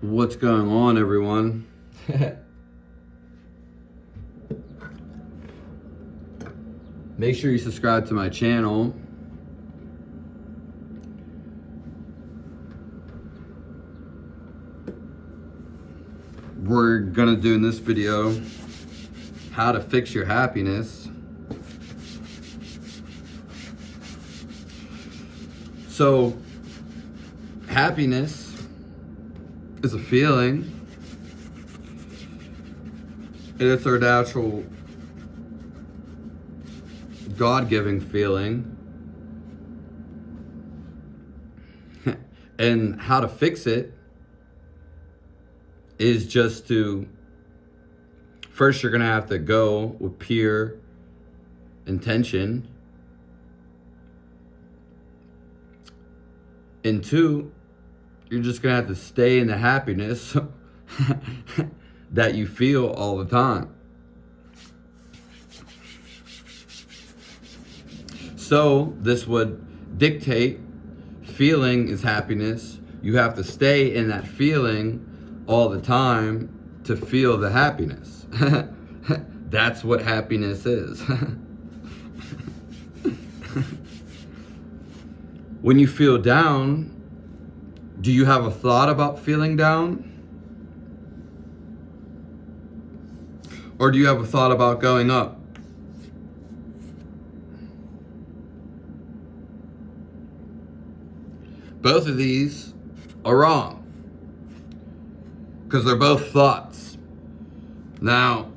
What's going on, everyone? Make sure you subscribe to my channel. We're gonna do in this video how to fix your happiness. So, happiness is a feeling, and it's our natural God-given feeling. And how to fix it is just to, first you're gonna have to go with pure intention, and two, you're just gonna have to stay in the happiness that you feel all the time. So this would dictate, feeling is happiness. You have to stay in that feeling all the time to feel the happiness. That's what happiness is. When you feel down, do you have a thought about feeling down? Or do you have a thought about going up? Both of these are wrong, because they're both thoughts. Now,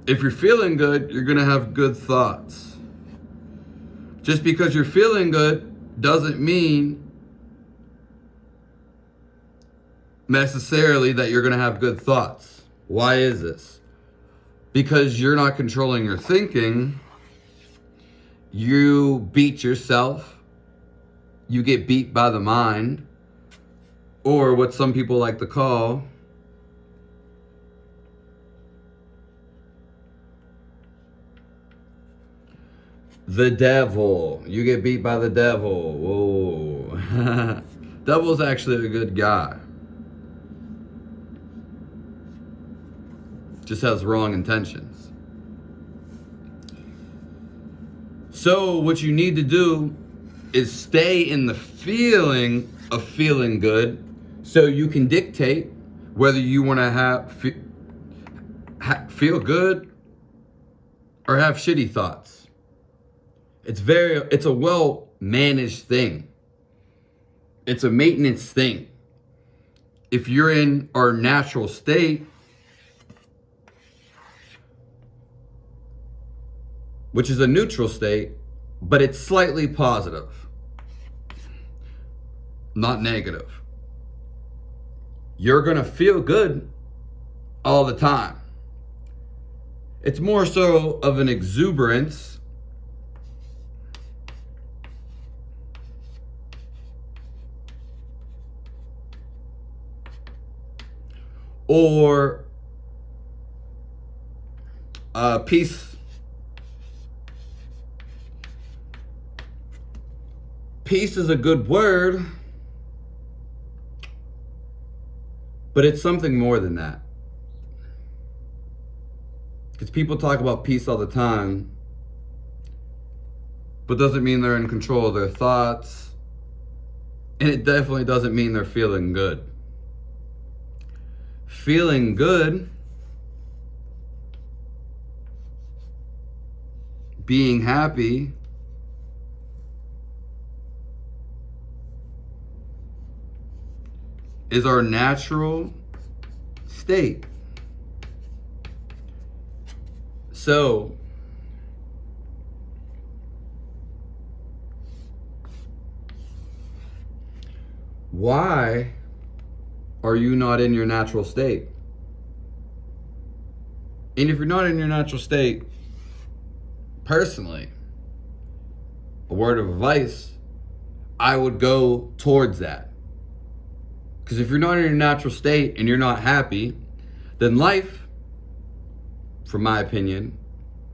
if you're feeling good, you're gonna have good thoughts. Just because you're feeling good doesn't mean necessarily that you're gonna have good thoughts. Why is this? Because you're not controlling your thinking. You beat yourself. You get beat by the mind, or what some people like to call the devil. You get beat by the devil. Whoa. Devil's actually a good guy. Just has wrong intentions. So what you need to do is stay in the feeling of feeling good, so you can dictate whether you want to feel good or have shitty thoughts. It's a well managed thing. It's a maintenance thing. If you're in our natural state, which is a neutral state, but it's slightly positive, not negative, you're gonna feel good all the time. It's more so of an exuberance or peace. Peace is a good word, but it's something more than that. Because people talk about peace all the time, but doesn't mean they're in control of their thoughts, and it definitely doesn't mean they're feeling good. Feeling good, being happy, is our natural state. So, why are you not in your natural state? And if you're not in your natural state, personally, a word of advice, I would go towards that. Because if you're not in your natural state and you're not happy, then life, from my opinion,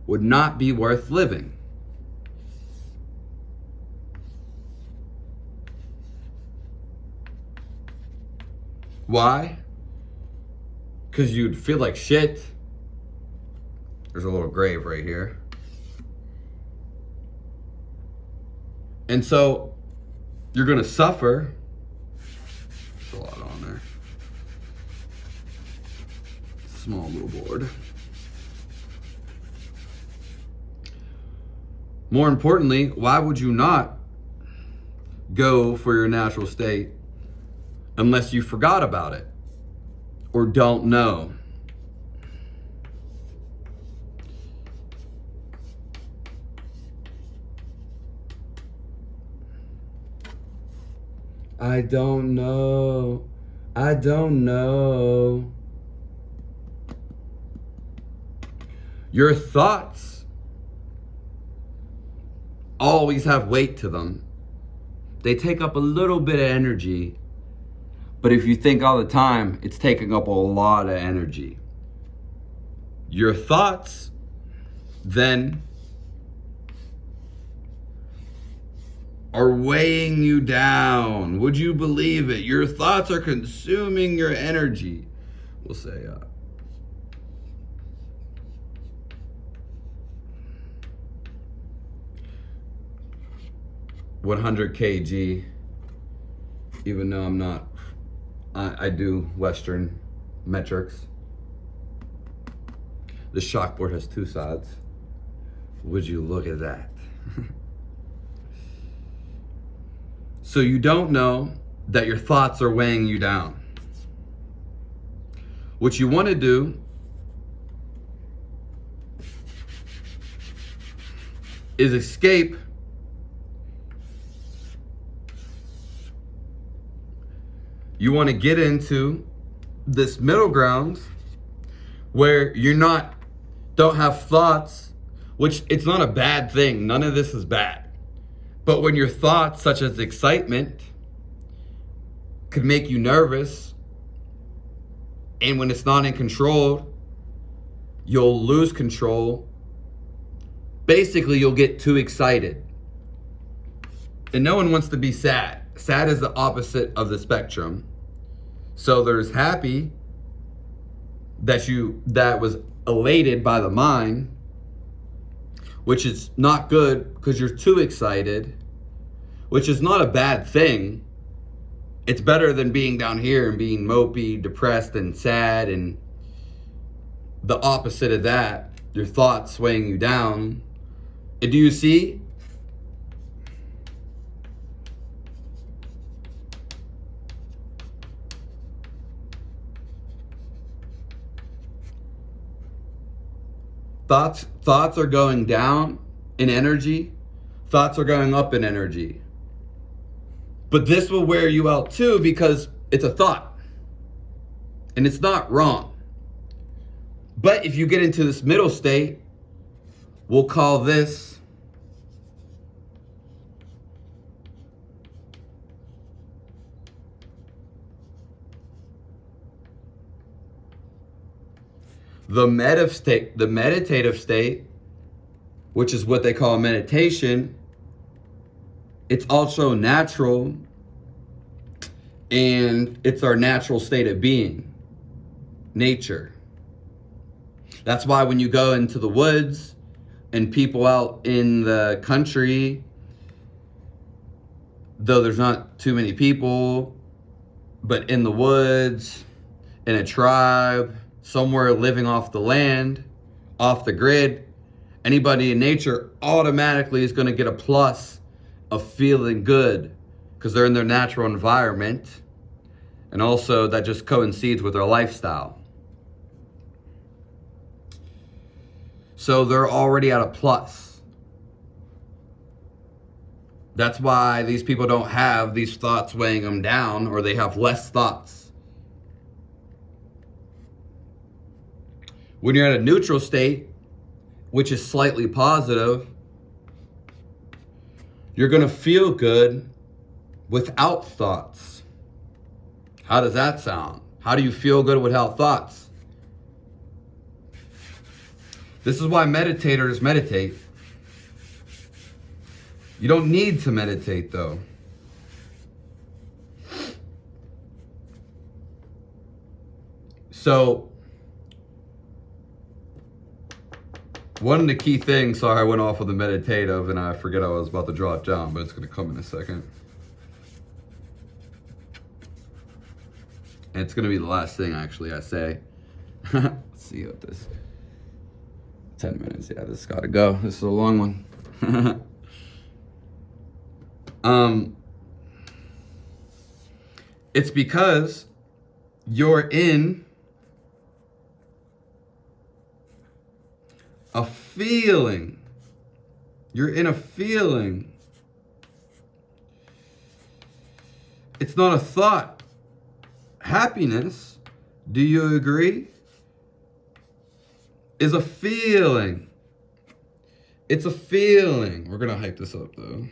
would not be worth living. Why? because you'd feel like shit. There's a little grave right here. And so you're going to suffer. There's a lot on there. Small little board. More importantly, why would you not go for your natural state unless you forgot about it or don't know? I don't know. I don't know. Your thoughts always have weight to them. They take up a little bit of energy, but if you think all the time, it's taking up a lot of energy. Your thoughts then are weighing you down. Would you believe it? Your thoughts are consuming your energy. We'll say 100 kg, even though I'm not, I do Western metrics. The shockboard has two sides. Would you look at that? So you don't know that your thoughts are weighing you down. What you want to do is escape you want to get into this middle ground where you're don't have thoughts, which it's not a bad thing. None of this is bad. But when your thoughts, such as excitement, could make you nervous, and when it's not in control, you'll lose control. Basically, you'll get too excited. And no one wants to be sad. Sad is the opposite of the spectrum. So there's happy, that was elated by the mind, which is not good because you're too excited, which is not a bad thing. It's better than being down here and being mopey, depressed, and sad, and the opposite of that, your thoughts weighing you down. And do you see? Thoughts are going down in energy. Thoughts are going up in energy. But this will wear you out too because it's a thought. And it's not wrong. But if you get into this middle state, we'll call this the meditative state, which is what they call meditation. It's also natural, and it's our natural state of being, nature. That's why when you go into the woods and people out in the country, though there's not too many people, but in the woods, in a tribe, somewhere living off the land, off the grid, anybody in nature automatically is going to get a plus of feeling good because they're in their natural environment. And also that just coincides with their lifestyle. So they're already at a plus. That's why these people don't have these thoughts weighing them down, or they have less thoughts. When you're at a neutral state, which is slightly positive, you're going to feel good without thoughts. How does that sound? How do you feel good without thoughts? This is why meditators meditate. You don't need to meditate though. So one of the key things, sorry I went off of the meditative and I forget I was about to draw it down, but it's going to come in a second. And it's going to be the last thing actually I say. Let's see what this, 10 minutes, yeah, this has got to go. This is a long one. It's because you're in a feeling. You're in a feeling. It's not a thought. Happiness, do you agree, is a feeling. It's a feeling. We're going to hype this up though.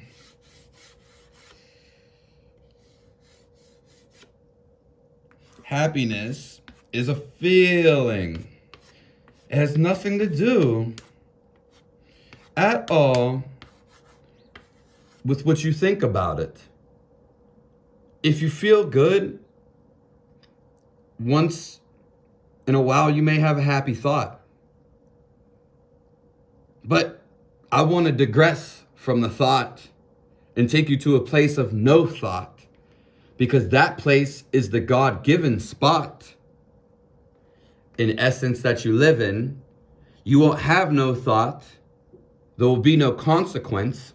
Happiness is a feeling. It has nothing to do at all with what you think about it. If you feel good, once in a while you may have a happy thought. But I want to digress from the thought and take you to a place of no thought. Because that place is the God-given spot, in essence, that you live in. You won't have no thought. There will be no consequence.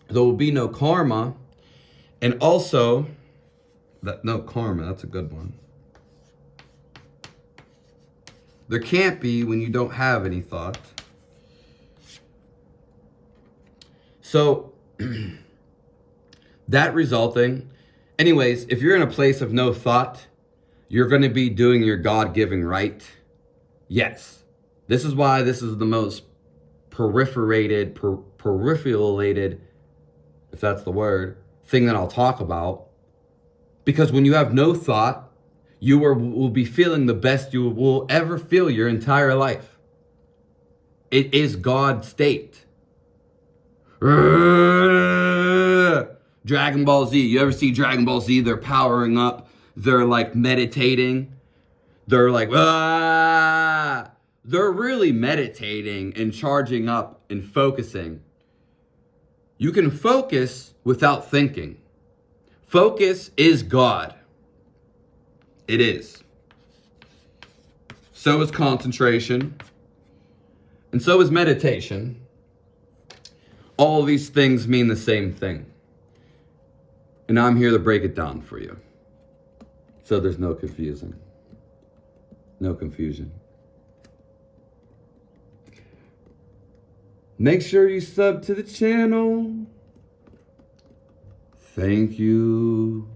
There will be no karma. And also, no karma, that's a good one. There can't be when you don't have any thought. So, that resulting... Anyways, if you're in a place of no thought, you're going to be doing your God-given right. Yes. This is why this is the most peripheralated, if that's the word, thing that I'll talk about. Because when you have no thought, you will be feeling the best you will ever feel your entire life. It is God's state. Dragon Ball Z. You ever see Dragon Ball Z? They're powering up. They're like meditating. They're like, ah. They're really meditating and charging up and focusing. You can focus without thinking. Focus is God. It is. So is concentration. And so is meditation. All of these things mean the same thing. And I'm here to break it down for you. So there's no confusion. No confusion. Make sure you sub to the channel. Thank you.